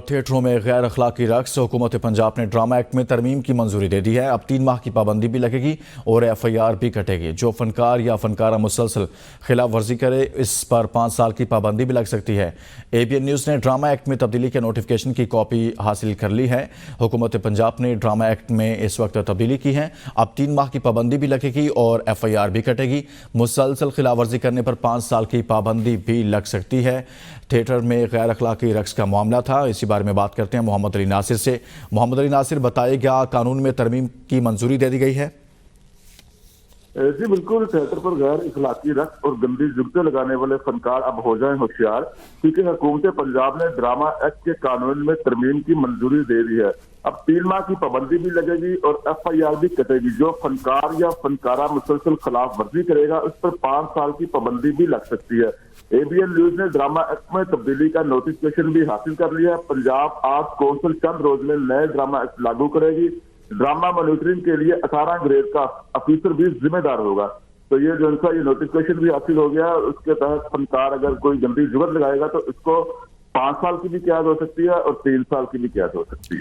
थिएटरों में गैर अखलाकी रक्स। हुकूमत पंजाब ने ड्रामा एक्ट में तरमीम की मंजूरी दे दी है। अब 3 माह की पाबंदी भी लगेगी और FIR भी कटेगी। जो फनकार या फनकारा मुसलसल खिलाफ वर्जी करे, इस पर 5 साल की पाबंदी भी लग सकती है। ABN न्यूज़ ने ड्रामा एक्ट में तब्दीली के नोटिफिकेशन की कॉपी हासिल कर ली है। हुकूमत पंजाब ने ड्रामा एक्ट में इस वक्त तब्दीली की है। अब 3 माह की पाबंदी भी लगेगी और FIR भी कटेगी। मुसलसल खिलाफ वर्जी करने पर 5 साल की पाबंदी भी लग सकती है। थिएटर में गैर अखलाकी रक्स का मामला था। इसी बारे में बात करते हैं मोहम्मद अली नासिर से। मोहम्मद अली नासिर, बताइए, क्या कानून में तरमीम की मंजूरी दे दी गई है? जी बिल्कुल, थिएटर पर गैर इखलाकी रक्स और गंदी जुगतें लगाने वाले फनकार अब हो जाएं होशियार, क्योंकि हुकूमत पंजाब ने ड्रामा एक्ट के कानून में तरमीम की मंजूरी दे दी है। अब 3 माह की पाबंदी भी लगेगी और FIR भी कटेगी। जो फनकार या फनकारा मुसलसल खिलाफ वर्जी करेगा, उस पर 5 साल की पाबंदी भी लग सकती है। ABN न्यूज ने ड्रामा एक्ट में तब्दीली का नोटिफिकेशन भी हासिल कर लिया है। पंजाब आर्ट कौंसिल चंद रोज में नए ड्रामा एक्ट लागू करेगी। ड्रामा मॉनिटरिंग के लिए 18 ग्रेड का अफीसर भी जिम्मेदार होगा। तो ये जो ये नोटिफिकेशन भी हासिल हो गया, उसके तहत फनकार अगर कोई गंदी जुगत लगाएगा तो इसको 5 साल की भी कैद हो सकती है और 3 साल की भी कैद हो सकती है।